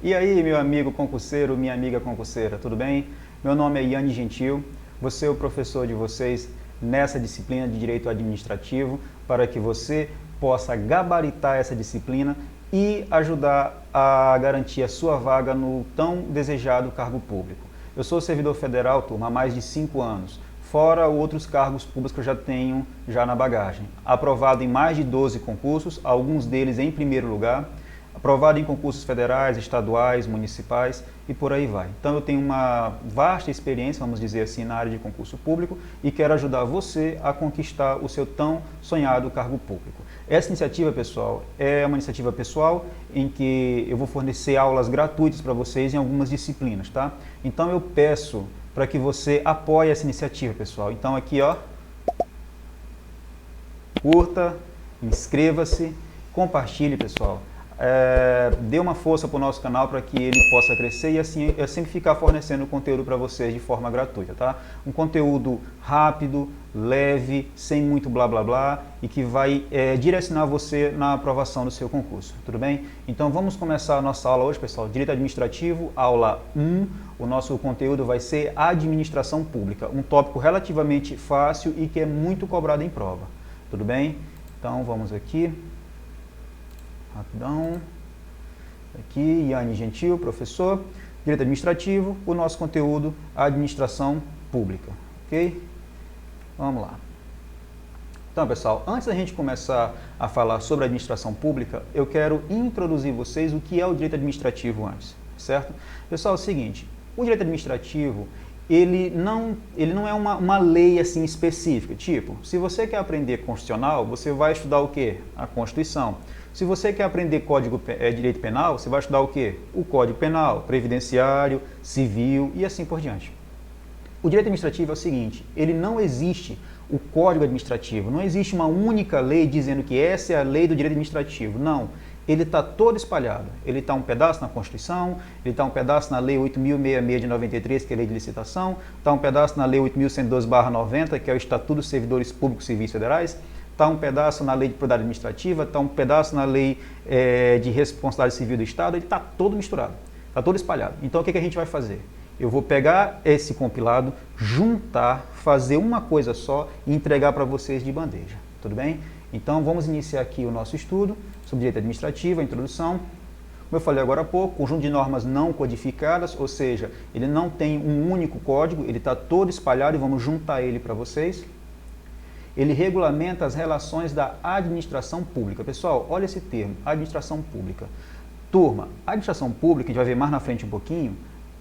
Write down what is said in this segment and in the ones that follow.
E aí, meu amigo concurseiro, minha amiga concurseira, tudo bem? Meu nome é Iane Gentil, vou ser o professor de vocês nessa disciplina de Direito Administrativo para que você possa gabaritar essa disciplina e ajudar a garantir a sua vaga no tão desejado cargo público. Eu sou servidor federal, turma, há mais de 5 anos, fora outros cargos públicos que eu já tenho na bagagem. Aprovado em mais de 12 concursos, alguns deles em primeiro lugar, aprovado em concursos federais, estaduais, municipais e por aí vai. Então eu tenho uma vasta experiência, vamos dizer assim, na área de concurso público e quero ajudar você a conquistar o seu tão sonhado cargo público. Essa iniciativa, pessoal, é uma iniciativa pessoal em que eu vou fornecer aulas gratuitas para vocês em algumas disciplinas, tá? Então eu peço para que você apoie essa iniciativa, pessoal. Então aqui, ó, curta, inscreva-se, compartilhe, pessoal. Dê uma força para o nosso canal para que ele possa crescer e assim eu sempre ficar fornecendo conteúdo para vocês de forma gratuita, tá? Um conteúdo rápido, leve, sem muito blá blá blá e que vai direcionar você na aprovação do seu concurso, tudo bem? Então vamos começar a nossa aula hoje, pessoal. Direito Administrativo, aula 1. O nosso conteúdo vai ser Administração Pública, um tópico relativamente fácil e que é muito cobrado em prova, tudo bem? Então vamos aqui. Rapidão. Aqui, Iane Gentil, professor. Direito Administrativo, o nosso conteúdo, Administração Pública. Ok? Vamos lá. Então, pessoal, antes da gente começar a falar sobre administração pública, eu quero introduzir vocês o que é o direito administrativo antes, certo? Pessoal, é o seguinte, o direito administrativo, ele não é uma lei assim específica, tipo, se você quer aprender constitucional, você vai estudar o quê? A Constituição. Se você quer aprender direito penal, você vai estudar o quê? O Código Penal, Previdenciário, Civil e assim por diante. O direito administrativo é o seguinte, ele não existe o Código Administrativo, não existe uma única lei dizendo que essa é a lei do direito administrativo, não. Ele está todo espalhado, ele está um pedaço na Constituição, ele está um pedaço na Lei 8.066 de 93, que é a Lei de Licitação, está um pedaço na Lei 8.112/90, que é o Estatuto dos Servidores Públicos Civis Federais, está um pedaço na Lei de Propriedade Administrativa, está um pedaço na Lei de Responsabilidade Civil do Estado, ele está todo misturado, está todo espalhado. Então o que a gente vai fazer? Eu vou pegar esse compilado, juntar, fazer uma coisa só e entregar para vocês de bandeja, tudo bem? Então vamos iniciar aqui o nosso estudo sobre direito administrativo, a introdução. Como eu falei agora há pouco, conjunto de normas não codificadas, ou seja, ele não tem um único código, ele está todo espalhado e vamos juntar ele para vocês. Ele regulamenta as relações da administração pública. Pessoal, olha esse termo, administração pública. Turma, a administração pública, a gente vai ver mais na frente um pouquinho,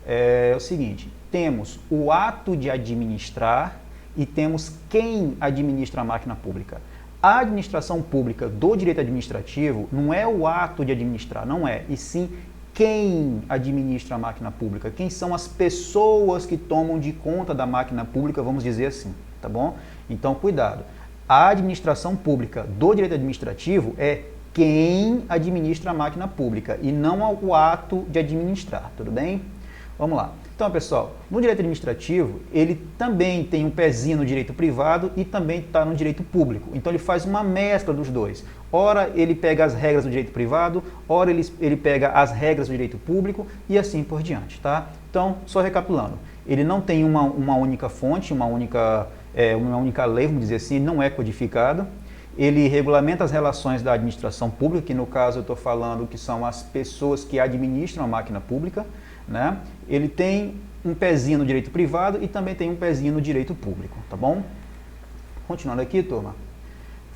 é o seguinte, temos o ato de administrar e temos quem administra a máquina pública. A administração pública do direito administrativo não é o ato de administrar, não é, e sim quem administra a máquina pública, quem são as pessoas que tomam de conta da máquina pública, vamos dizer assim, tá bom? Então, cuidado. A administração pública do direito administrativo é quem administra a máquina pública e não o ato de administrar, tudo bem? Vamos lá. Então, pessoal, no direito administrativo, ele também tem um pezinho no direito privado e também está no direito público. Então, ele faz uma mescla dos dois. Ora, ele pega as regras do direito privado, ora, ele pega as regras do direito público e assim por diante, tá? Então, só recapitulando, ele não tem uma única fonte, uma única lei, vamos dizer assim, não é codificado. Ele regulamenta as relações da administração pública, que no caso eu estou falando que são as pessoas que administram a máquina pública, né? Ele tem um pezinho no direito privado e também tem um pezinho no direito público, tá bom? Continuando aqui, turma.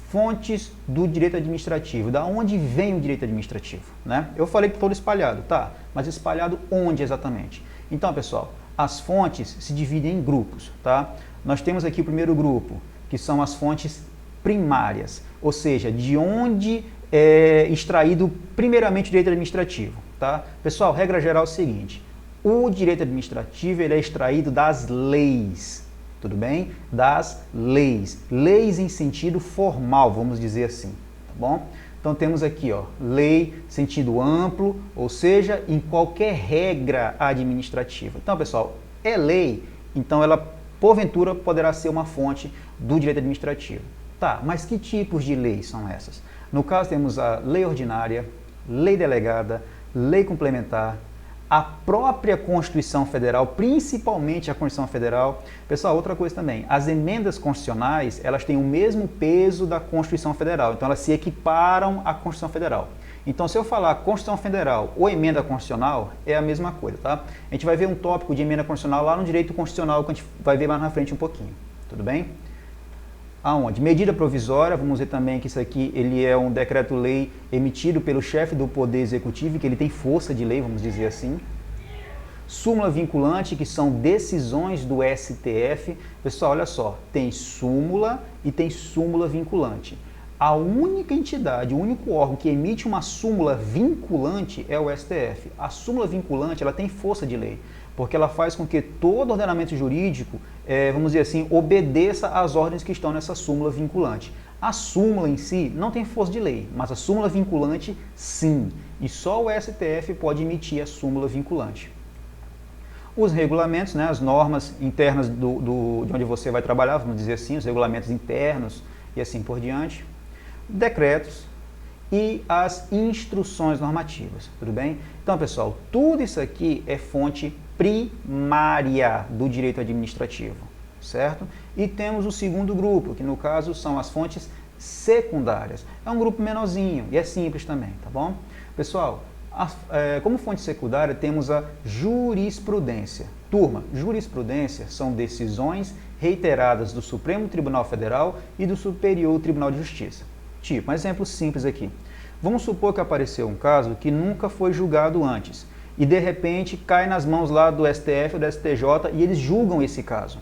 Fontes do direito administrativo. Da onde vem o direito administrativo, né? Eu falei que todo espalhado, tá? Mas espalhado onde exatamente? Então, pessoal, as fontes se dividem em grupos, tá? Nós temos aqui o primeiro grupo, que são as fontes primárias, ou seja, de onde é extraído primeiramente o direito administrativo, tá? Pessoal, regra geral é o seguinte, o direito administrativo ele é extraído das leis, tudo bem? Das leis, leis em sentido formal, vamos dizer assim, tá bom? Então temos aqui, ó, lei, sentido amplo, ou seja, em qualquer regra administrativa. Então, pessoal, é lei, então ela porventura poderá ser uma fonte do direito administrativo. Tá, mas que tipos de leis são essas? No caso temos a lei ordinária, lei delegada, lei complementar, a própria Constituição Federal, principalmente a Constituição Federal. Pessoal, outra coisa também, as emendas constitucionais, elas têm o mesmo peso da Constituição Federal, então elas se equiparam à Constituição Federal. Então, se eu falar Constituição Federal ou emenda constitucional, é a mesma coisa, tá? A gente vai ver um tópico de emenda constitucional lá no direito constitucional, que a gente vai ver mais na frente um pouquinho, tudo bem? Aonde? Medida provisória, vamos ver também que isso aqui ele é um decreto-lei emitido pelo chefe do Poder Executivo, que ele tem força de lei, vamos dizer assim. Súmula vinculante, que são decisões do STF. Pessoal, olha só, tem súmula e tem súmula vinculante. A única entidade, o único órgão que emite uma súmula vinculante é o STF. A súmula vinculante, ela tem força de lei, porque ela faz com que todo ordenamento jurídico, vamos dizer assim, obedeça às ordens que estão nessa súmula vinculante. A súmula em si não tem força de lei, mas a súmula vinculante sim, e só o STF pode emitir a súmula vinculante. Os regulamentos, né, as normas internas de onde você vai trabalhar, vamos dizer assim, os regulamentos internos e assim por diante, decretos e as instruções normativas, tudo bem? Então, pessoal, tudo isso aqui é fonte primária do direito administrativo, certo? E temos o segundo grupo, que no caso são as fontes secundárias. É um grupo menorzinho e é simples também, tá bom? Pessoal, como fonte secundária temos a jurisprudência. Turma, jurisprudência são decisões reiteradas do Supremo Tribunal Federal e do Superior Tribunal de Justiça. Tipo, um exemplo simples aqui. Vamos supor que apareceu um caso que nunca foi julgado antes e de repente cai nas mãos lá do STF ou do STJ e eles julgam esse caso.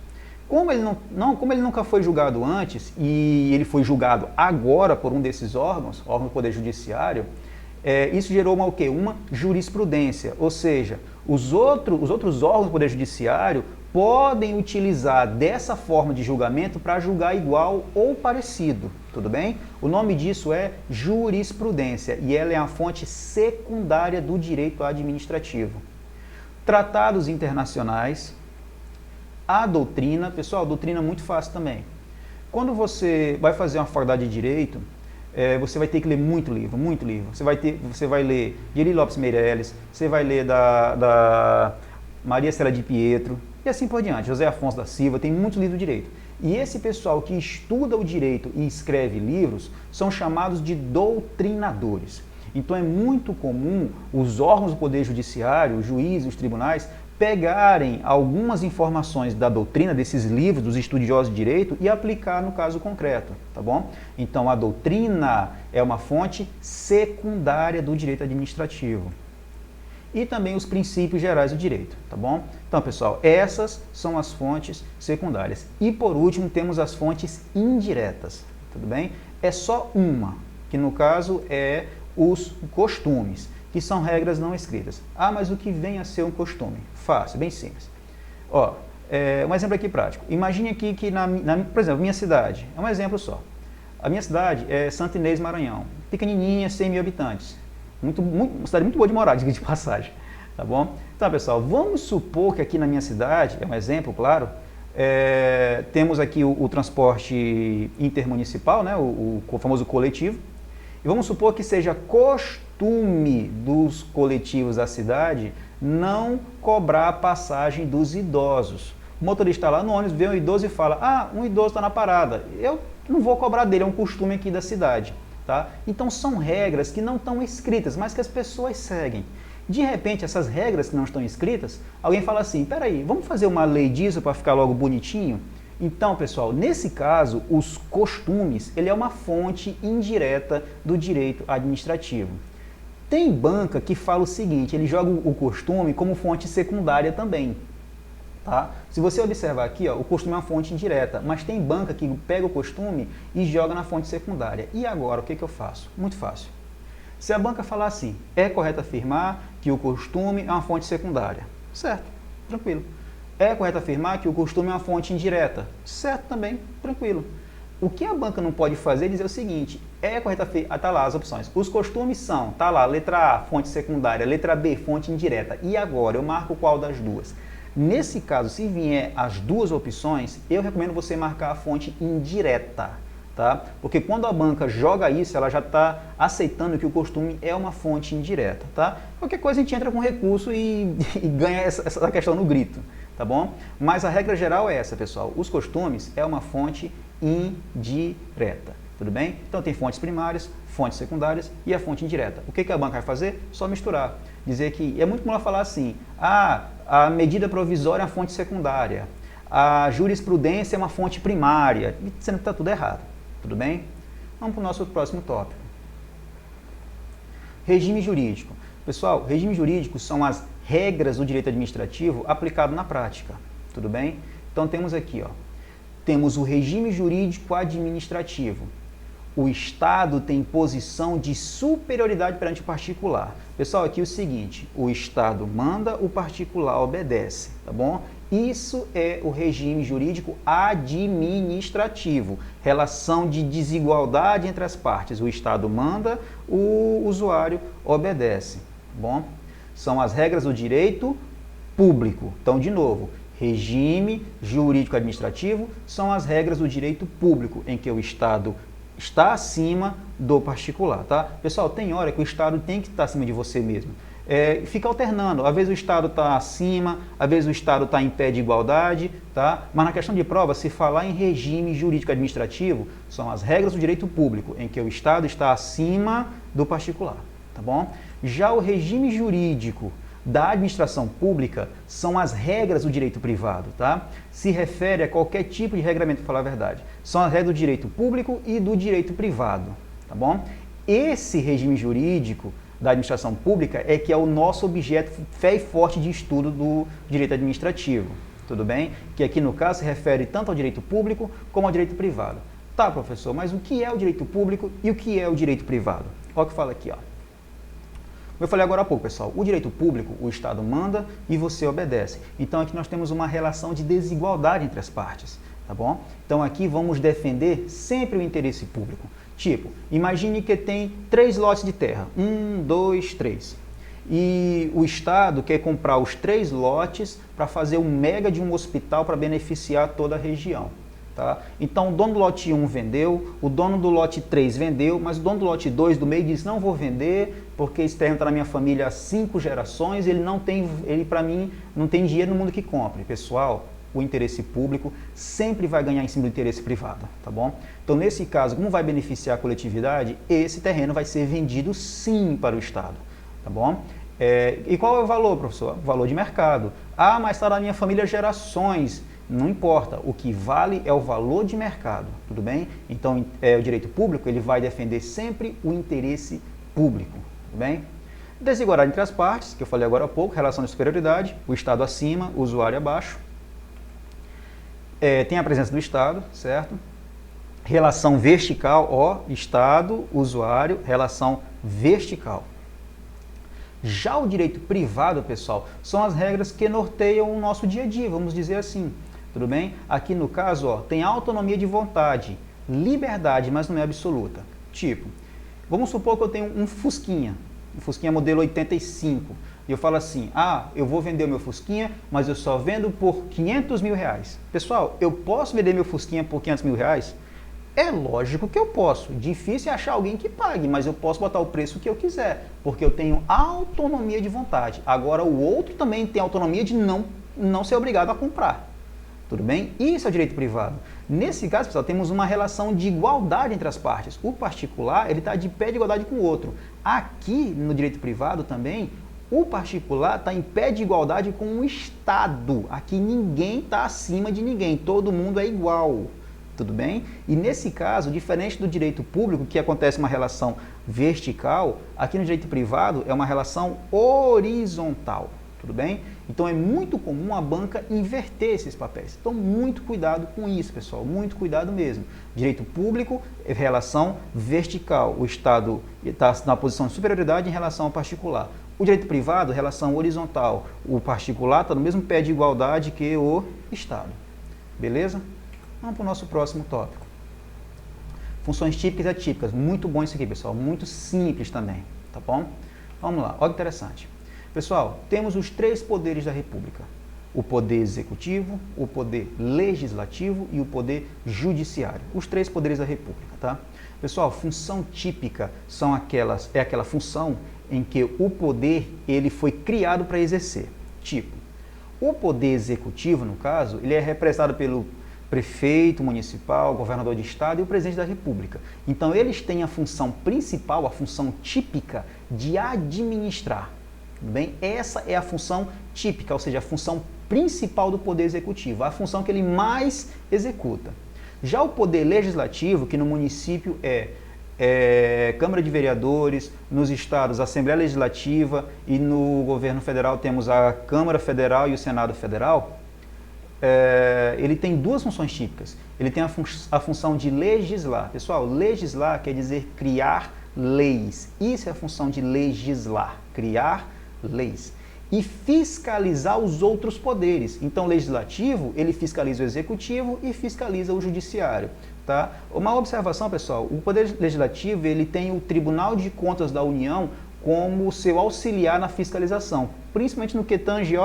Como ele nunca foi julgado antes e ele foi julgado agora por um desses órgãos, órgão do Poder Judiciário, isso gerou o quê? Uma jurisprudência, ou seja, os outros órgãos do Poder Judiciário podem utilizar dessa forma de julgamento para julgar igual ou parecido, tudo bem? O nome disso é jurisprudência e ela é a fonte secundária do direito administrativo. Tratados internacionais, a doutrina, pessoal, a doutrina é muito fácil também. Quando você vai fazer uma faculdade de Direito, você vai ter que ler muito livro, muito livro. Você vai ler Geri Lopes Meireles, você vai ler da Maria Célia de Pietro, e assim por diante, José Afonso da Silva, tem muitos livros de direito. E esse pessoal que estuda o direito e escreve livros são chamados de doutrinadores. Então é muito comum os órgãos do Poder Judiciário, os juízes, os tribunais, pegarem algumas informações da doutrina, desses livros, dos estudiosos de direito, e aplicar no caso concreto, tá bom? Então a doutrina é uma fonte secundária do direito administrativo. E também os princípios gerais do direito, tá bom? Então, pessoal, essas são as fontes secundárias. E, por último, temos as fontes indiretas, tudo bem? É só uma, que no caso é os costumes, que são regras não escritas. Ah, mas o que vem a ser um costume? Fácil, bem simples. Ó, um exemplo aqui prático. Imagine aqui que, por exemplo, minha cidade, é um exemplo só. A minha cidade é Santa Inês, Maranhão, pequenininha, 100 mil habitantes. Uma cidade muito boa de morar, diga de passagem, tá bom? Então, pessoal, vamos supor que aqui na minha cidade, é um exemplo, claro, temos aqui o transporte intermunicipal, né, o famoso coletivo, e vamos supor que seja costume dos coletivos da cidade não cobrar a passagem dos idosos. O motorista está lá no ônibus, vê um idoso e fala, ah, um idoso está na parada, eu não vou cobrar dele, é um costume aqui da cidade. Tá? Então são regras que não estão escritas, mas que as pessoas seguem. De repente, essas regras que não estão escritas, alguém fala assim, peraí, vamos fazer uma lei disso para ficar logo bonitinho? Então, pessoal, nesse caso, os costumes, ele é uma fonte indireta do direito administrativo. Tem banca que fala o seguinte, ele joga o costume como fonte secundária também. Tá? Se você observar aqui, ó, o costume é uma fonte indireta, mas tem banca que pega o costume e joga na fonte secundária. E agora, o que eu faço? Muito fácil. Se a banca falar assim, é correto afirmar que o costume é uma fonte secundária. Certo, tranquilo. É correto afirmar que o costume é uma fonte indireta. Certo também, tranquilo. O que a banca não pode fazer é dizer o seguinte, é correto afirmar, tá lá as opções. Os costumes são, tá lá, letra A, fonte secundária, letra B, fonte indireta. E agora, eu marco qual das duas? Nesse caso, se vier as duas opções, eu recomendo você marcar a fonte indireta, tá? Porque quando a banca joga isso, ela já está aceitando que o costume é uma fonte indireta, tá? Qualquer coisa a gente entra com recurso e ganha essa questão no grito, tá bom? Mas a regra geral é essa, pessoal. Os costumes é uma fonte indireta, tudo bem? Então tem fontes primárias, fontes secundárias e a fonte indireta. O que a banca vai fazer? Só misturar. Dizer que, é muito comum ela falar assim, a medida provisória é uma fonte secundária, a jurisprudência é uma fonte primária, sendo que está tudo errado. Tudo bem? Vamos para o nosso próximo tópico. Regime jurídico. Pessoal, regime jurídico são as regras do direito administrativo aplicado na prática. Tudo bem? Então temos aqui, ó, temos o regime jurídico administrativo. O Estado tem posição de superioridade perante o particular. Pessoal, aqui é o seguinte, o Estado manda, o particular obedece, tá bom? Isso é o regime jurídico administrativo, relação de desigualdade entre as partes. O Estado manda, o usuário obedece, tá bom? São as regras do direito público. Então, de novo, regime jurídico administrativo são as regras do direito público, em que o Estado está acima do particular, tá? Pessoal, tem hora que o Estado tem que estar acima de você mesmo. Fica alternando, às vezes o Estado está acima, às vezes o Estado está em pé de igualdade, tá? Mas na questão de prova, se falar em regime jurídico administrativo, são as regras do direito público, em que o Estado está acima do particular, tá bom? Já o regime jurídico da administração pública são as regras do direito privado, tá? Se refere a qualquer tipo de regramento, para falar a verdade. São as regras do direito público e do direito privado, tá bom? Esse regime jurídico da administração pública é que é o nosso objeto fé e forte de estudo do direito administrativo, tudo bem? Que aqui no caso se refere tanto ao direito público como ao direito privado. Tá, professor, mas o que é o direito público e o que é o direito privado? Olha o que fala aqui, ó. Como eu falei agora há pouco, pessoal, o direito público, o Estado manda e você obedece. Então aqui nós temos uma relação de desigualdade entre as partes, tá bom? Então aqui vamos defender sempre o interesse público. Tipo, imagine que tem 3 lotes de terra, 1, 2, 3. E o Estado quer comprar os 3 lotes para fazer um mega de um hospital para beneficiar toda a região. Tá? Então o dono do lote 1 vendeu, o dono do lote 3 vendeu, mas o dono do lote 2 do meio disse, não vou vender, porque esse terreno está na minha família há 5 gerações, ele para mim não tem dinheiro no mundo que compre. Pessoal, o interesse público sempre vai ganhar em cima do interesse privado, tá bom? Então nesse caso, como vai beneficiar a coletividade, esse terreno vai ser vendido sim para o Estado, tá bom? E qual é o valor, professor? O valor de mercado. Ah, mas está na minha família há gerações. Não importa, o que vale é o valor de mercado, tudo bem? Então, o direito público, ele vai defender sempre o interesse público, tudo bem? Desigualdade entre as partes, que eu falei agora há pouco, relação de superioridade, o Estado acima, o usuário abaixo. Tem a presença do Estado, certo? Relação vertical, ó, Estado, usuário, relação vertical. Já o direito privado, pessoal, são as regras que norteiam o nosso dia a dia, vamos dizer assim. Tudo bem? Aqui no caso, ó, tem autonomia de vontade, liberdade, mas não é absoluta. Tipo, vamos supor que eu tenho um Fusquinha modelo 85, e eu falo assim, eu vou vender o meu Fusquinha, mas eu só vendo por 500 mil reais. Pessoal, eu posso vender meu Fusquinha por 500 mil reais? É lógico que eu posso. Difícil é achar alguém que pague, mas eu posso botar o preço que eu quiser, porque eu tenho autonomia de vontade. Agora, o outro também tem autonomia de não ser obrigado a comprar. Tudo bem? Isso é o direito privado. Nesse caso, pessoal, temos uma relação de igualdade entre as partes. O particular, ele está de pé de igualdade com o outro. Aqui, no direito privado também, o particular está em pé de igualdade com o Estado. Aqui ninguém está acima de ninguém, todo mundo é igual. Tudo bem? E nesse caso, diferente do direito público, que acontece uma relação vertical, aqui no direito privado é uma relação horizontal. Tudo bem? Então é muito comum a banca inverter esses papéis. Então muito cuidado com isso, pessoal, muito cuidado mesmo. Direito público é relação vertical, o Estado está na posição de superioridade em relação ao particular. O direito privado, relação horizontal, o particular está no mesmo pé de igualdade que o Estado. Beleza? Vamos para o nosso próximo tópico. Funções típicas e atípicas. Muito bom isso aqui, pessoal. Muito simples também, tá bom? Vamos lá, olha que interessante. Pessoal, temos os 3 poderes da República. o poder executivo, o poder legislativo e o poder judiciário. Os 3 poderes da República, tá? Pessoal, função típica é aquela função em que o poder ele foi criado para exercer. Tipo, o poder executivo, no caso, ele é representado pelo prefeito municipal, governador de estado e o presidente da República. Então, eles têm a função principal, a função típica de administrar. Tudo bem? Essa é a função típica, ou seja, a função principal do poder executivo, a função que ele mais executa. Já o poder legislativo, que no município é Câmara de Vereadores, nos estados, Assembleia Legislativa e no governo federal temos a Câmara Federal e o Senado Federal, ele tem 2 funções típicas. Ele tem a função de legislar. Pessoal, legislar quer dizer criar leis. Isso é a função de legislar, criar leis. E fiscalizar os outros poderes. Então, o legislativo, ele fiscaliza o executivo e fiscaliza o judiciário. Tá? Uma observação, pessoal, o poder legislativo ele tem o Tribunal de Contas da União como seu auxiliar na fiscalização, principalmente no que tange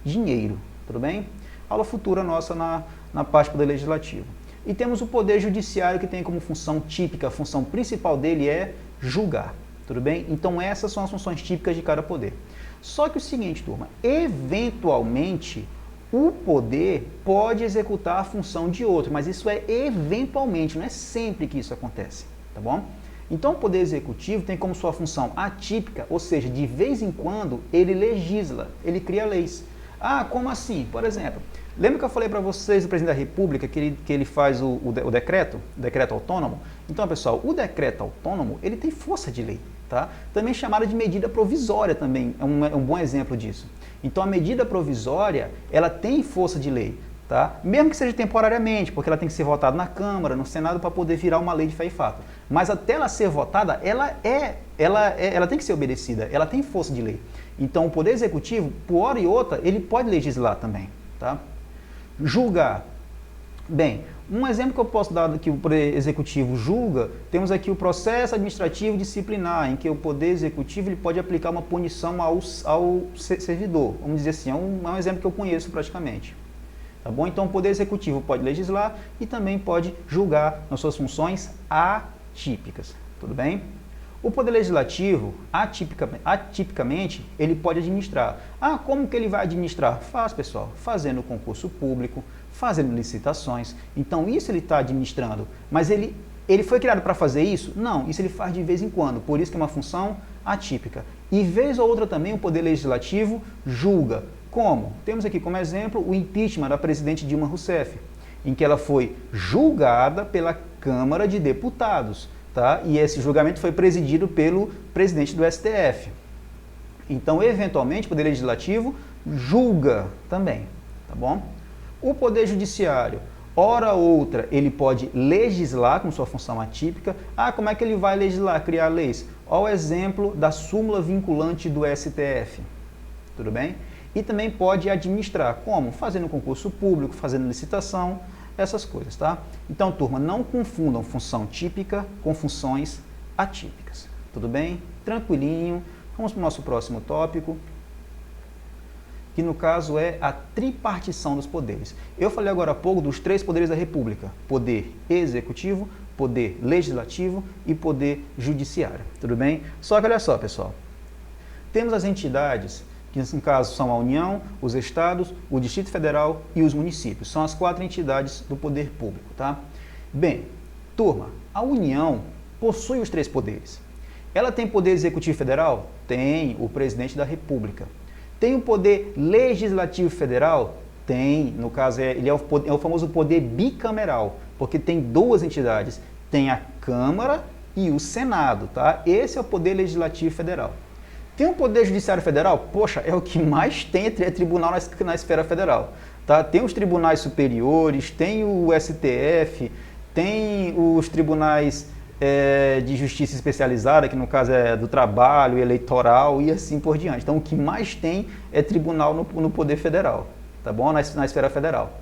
dinheiro, tudo bem? Aula futura nossa na parte do poder legislativo. E temos o poder judiciário que tem como função típica, a função principal dele é julgar, tudo bem? Então essas são as funções típicas de cada poder. Só que o seguinte, turma, eventualmente o poder pode executar a função de outro, mas isso é eventualmente, não é sempre que isso acontece, tá bom? Então o poder executivo tem como sua função atípica, ou seja, de vez em quando ele legisla, ele cria leis. Ah, como assim? Por exemplo, lembra que eu falei para vocês do presidente da República que ele faz o decreto autônomo? Então, pessoal, o decreto autônomo, ele tem força de lei, tá? Também chamada de medida provisória também, é um bom exemplo disso. Então, a medida provisória, ela tem força de lei, tá? Mesmo que seja temporariamente, porque ela tem que ser votada na Câmara, no Senado, para poder virar uma lei de fé e fato. Mas até ela ser votada, ela tem que ser obedecida, ela tem força de lei. Então, o Poder Executivo, por hora e outra, ele pode legislar também, tá? Julgar. Bem, um exemplo que eu posso dar que o Poder Executivo julga, temos aqui o processo administrativo disciplinar, em que o Poder Executivo ele pode aplicar uma punição ao servidor. Vamos dizer assim, é um exemplo que eu conheço praticamente. Tá bom? Então, o Poder Executivo pode legislar e também pode julgar nas suas funções atípicas. Tudo bem? O Poder Legislativo, atipicamente, ele pode administrar. Ah, como que ele vai administrar? Faz, pessoal, fazendo concurso público, fazendo licitações. Então, isso ele está administrando. Mas ele foi criado para fazer isso? Não, isso ele faz de vez em quando. Por isso que é uma função atípica. E vez ou outra também o Poder Legislativo julga. Como? Temos aqui como exemplo o impeachment da presidente Dilma Rousseff, em que ela foi julgada pela Câmara de Deputados. Tá? E esse julgamento foi presidido pelo presidente do STF. Então, eventualmente, o Poder Legislativo julga também, tá bom? O Poder Judiciário, hora ou outra, ele pode legislar com sua função atípica. Ah, como é que ele vai legislar, criar leis? Olha o exemplo da súmula vinculante do STF, tudo bem? E também pode administrar, como? Fazendo concurso público, fazendo licitação, essas coisas, tá? Então, turma, não confundam função típica com funções atípicas. Tudo bem? Tranquilinho. Vamos para o nosso próximo tópico, que no caso é a tripartição dos poderes. Eu falei agora há pouco dos 3 poderes da República: poder executivo, poder legislativo e poder judiciário. Tudo bem? Só que olha só, pessoal. Temos as entidades que no caso são a União, os Estados, o Distrito Federal e os municípios. São as 4 entidades do poder público, tá? Bem, turma, a União possui os 3 poderes. Ela tem poder executivo federal? Tem, o presidente da República. Tem o poder legislativo federal? Tem, no caso, ele é o famoso poder bicameral, porque tem 2 entidades. Tem a Câmara e o Senado, tá? Esse é o poder legislativo federal. Tem o Poder Judiciário Federal? Poxa, é o que mais tem é tribunal na esfera federal. Tá? Tem os tribunais superiores, tem o STF, tem os tribunais de justiça especializada, que no caso é do trabalho, eleitoral e assim por diante. Então, o que mais tem é tribunal no Poder Federal, tá bom? Na esfera federal.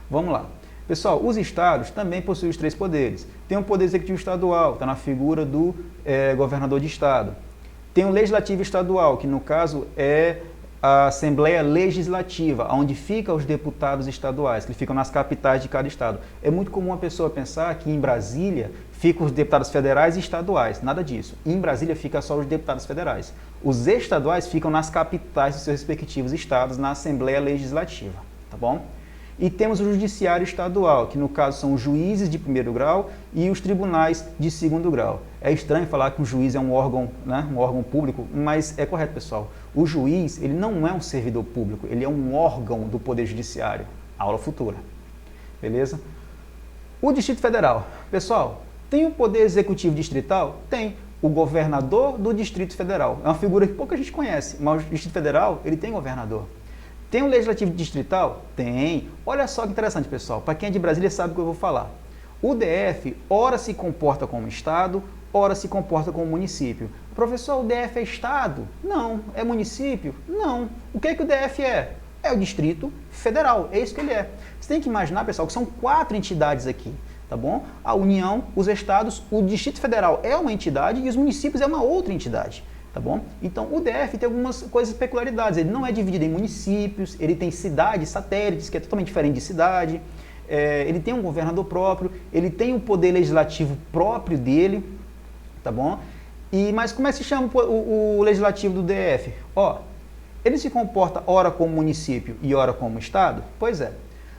Vamos lá. Pessoal, os estados também possuem os 3 poderes. Tem o Poder Executivo Estadual, está na figura do governador de estado. Tem o Legislativo Estadual, que no caso é a Assembleia Legislativa, onde ficam os deputados estaduais, que ficam nas capitais de cada estado. É muito comum a pessoa pensar que em Brasília ficam os deputados federais e estaduais. Nada disso. Em Brasília fica só os deputados federais. Os estaduais ficam nas capitais dos seus respectivos estados, na Assembleia Legislativa, tá bom? E temos o Judiciário Estadual, que no caso são os juízes de primeiro grau e os tribunais de segundo grau. É estranho falar que um juiz é um órgão, né, um órgão público, mas é correto, pessoal. O juiz, ele não é um servidor público, ele é um órgão do Poder Judiciário. Aula futura. Beleza? O Distrito Federal. Pessoal, tem o Poder Executivo Distrital? Tem. O governador do Distrito Federal. É uma figura que pouca gente conhece, mas o Distrito Federal, ele tem governador. Tem o Legislativo Distrital? Tem. Olha só que interessante, pessoal. Para quem é de Brasília sabe o que eu vou falar. O DF, ora se comporta como Estado, ora se comporta como município. Professor, o DF é Estado? Não. É município? Não. O que é que o DF é? É o Distrito Federal. É isso que ele é. Você tem que imaginar, pessoal, que são 4 entidades aqui. Tá bom? A União, os estados, o Distrito Federal é uma entidade e os municípios é uma outra entidade. Tá bom? Então, o DF tem algumas coisas peculiaridades. Ele não é dividido em municípios, ele tem cidades, satélites, que é totalmente diferente de cidade. Ele tem um governador próprio, ele tem um poder legislativo próprio dele, tá bom? Mas como é que se chama o legislativo do DF? Ó, ele se comporta ora como município e ora como estado? Pois é.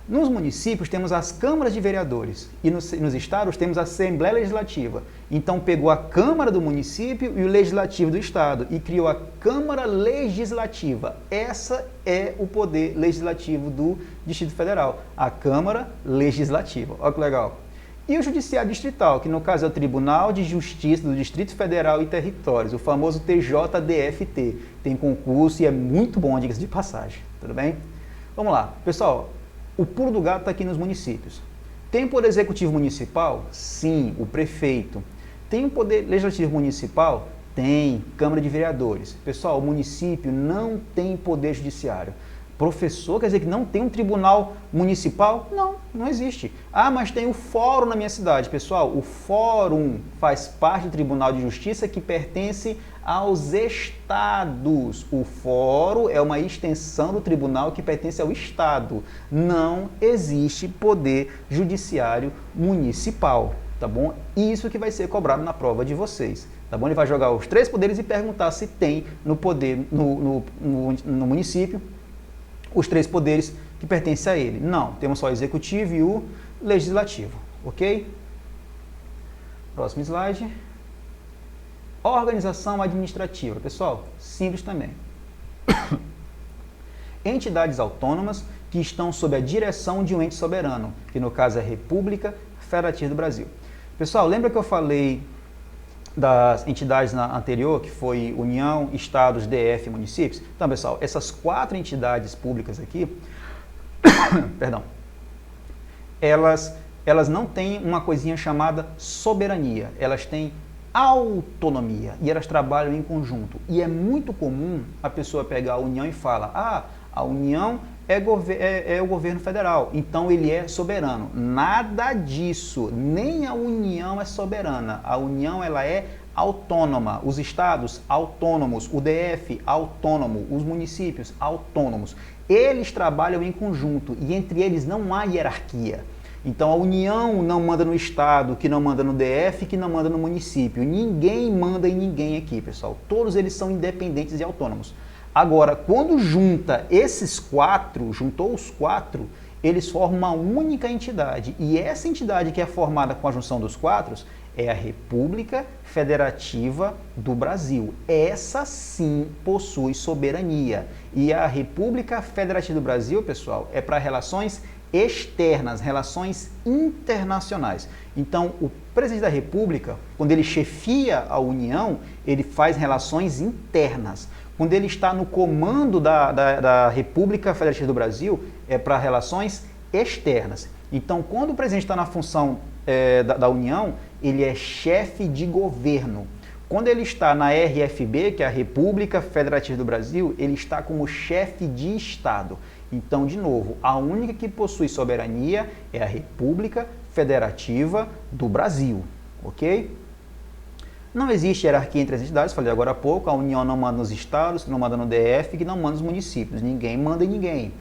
Nos municípios temos as câmaras de vereadores e nos estados temos a Assembleia Legislativa. Então pegou a Câmara do município e o Legislativo do estado e criou a Câmara Legislativa. Essa é o poder legislativo do Distrito Federal, a Câmara Legislativa. Olha que legal. E o Judiciário Distrital, que no caso é o Tribunal de Justiça do Distrito Federal e Territórios, o famoso TJDFT. Tem concurso e é muito bom, diga-se de passagem. Tudo bem? Vamos lá. Pessoal, o pulo do gato está aqui nos municípios. Tem poder executivo municipal? Sim, o prefeito. Tem um poder legislativo municipal? Tem, Câmara de Vereadores. Pessoal, o município não tem poder judiciário. Professor, quer dizer que não tem um tribunal municipal? Não, não existe. Ah, mas tem o fórum na minha cidade. Pessoal, o fórum faz parte do Tribunal de Justiça que pertence aos estados. O fórum é uma extensão do tribunal que pertence ao estado. Não existe poder judiciário municipal, tá bom? Isso que vai ser cobrado na prova de vocês, tá bom? Ele vai jogar os 3 poderes e perguntar se tem no poder no município os 3 poderes que pertencem a ele. Não, temos só o executivo e o legislativo, ok? Próximo slide. Organização administrativa. Pessoal, simples também. Entidades autônomas que estão sob a direção de um ente soberano, que no caso é a República Federativa do Brasil. Pessoal, lembra que eu falei das entidades anterior, que foi União, Estados, DF e municípios? Então, pessoal, essas 4 entidades públicas aqui, perdão, elas não têm uma coisinha chamada soberania, elas têm autonomia e elas trabalham em conjunto. E é muito comum a pessoa pegar a União e falar, a União é o governo federal, então ele é soberano. Nada disso, nem a União é soberana. A União ela é autônoma, os estados autônomos, o DF autônomo, os municípios autônomos. Eles trabalham em conjunto e entre eles não há hierarquia. Então a União não manda no estado, que não manda no DF, que não manda no município. Ninguém manda em ninguém aqui, pessoal. Todos eles são independentes e autônomos. Agora, quando juntou os 4, eles formam uma única entidade. E essa entidade que é formada com a junção dos 4 é a República Federativa do Brasil. Essa sim possui soberania. E a República Federativa do Brasil, pessoal, é para relações externas, relações internacionais. Então, o presidente da República, quando ele chefia a União, ele faz relações internas. Quando ele está no comando da República Federativa do Brasil, é para relações externas. Então, quando o presidente está na função da União, ele é chefe de governo. Quando ele está na RFB, que é a República Federativa do Brasil, ele está como chefe de Estado. Então, de novo, a única que possui soberania é a República Federativa do Brasil, ok? Não existe hierarquia entre as entidades, falei agora há pouco, a União não manda nos estados, não manda no DF, que não manda nos municípios, ninguém manda em ninguém.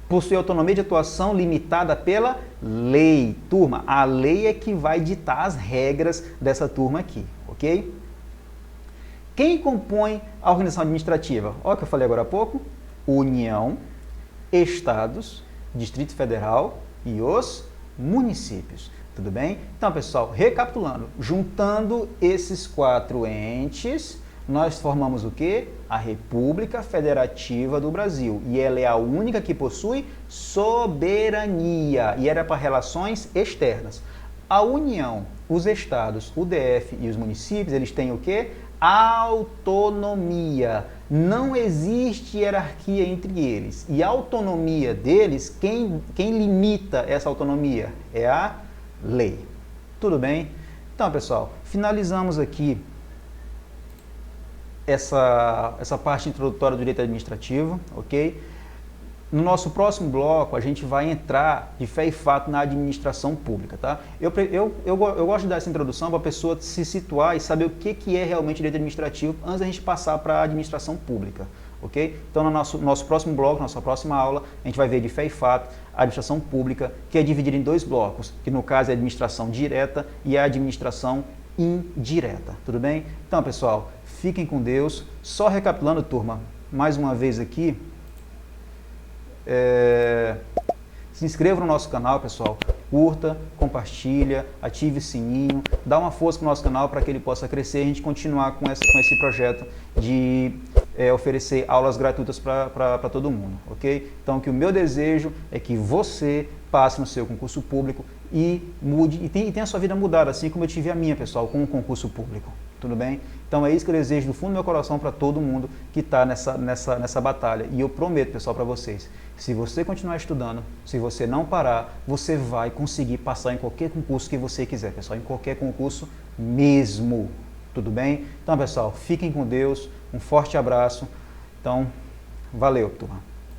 Possui autonomia de atuação limitada pela lei. Turma, a lei é que vai ditar as regras dessa turma aqui, ok? Quem compõe a organização administrativa? Olha o que eu falei agora há pouco. União, estados, Distrito Federal e os municípios. Tudo bem? Então, pessoal, recapitulando, juntando esses 4 entes, nós formamos o quê? A República Federativa do Brasil. E ela é a única que possui soberania. E era para relações externas. A União, os estados, o DF e os municípios, eles têm o quê? Autonomia. Não existe hierarquia entre eles. E a autonomia deles, quem limita essa autonomia? É a lei. Tudo bem? Então, pessoal, finalizamos aqui essa parte introdutória do direito administrativo, ok? No nosso próximo bloco, a gente vai entrar de fé e fato na administração pública, tá? Eu gosto de dar essa introdução para a pessoa se situar e saber o que é realmente direito administrativo antes da gente passar para a administração pública, ok? Então, no nosso próximo bloco, nossa próxima aula, a gente vai ver de fé e fato a administração pública, que é dividida em 2 blocos, que no caso é a administração direta e a administração indireta, tudo bem? Então, pessoal, fiquem com Deus. Só recapitulando, turma, mais uma vez aqui, se inscreva no nosso canal, pessoal, curta, compartilha, ative o sininho, dá uma força para o nosso canal para que ele possa crescer e a gente continuar com esse projeto de oferecer aulas gratuitas para todo mundo, ok? Então, que o meu desejo é que você passe no seu concurso público e mude, e tenha a sua vida mudada, assim como eu tive a minha, pessoal, com o concurso público. Tudo bem? Então é isso que eu desejo do fundo do meu coração para todo mundo que está nessa batalha. E eu prometo, pessoal, para vocês, se você continuar estudando, se você não parar, você vai conseguir passar em qualquer concurso que você quiser, pessoal, em qualquer concurso mesmo. Tudo bem? Então, pessoal, fiquem com Deus, um forte abraço. Então, valeu, turma.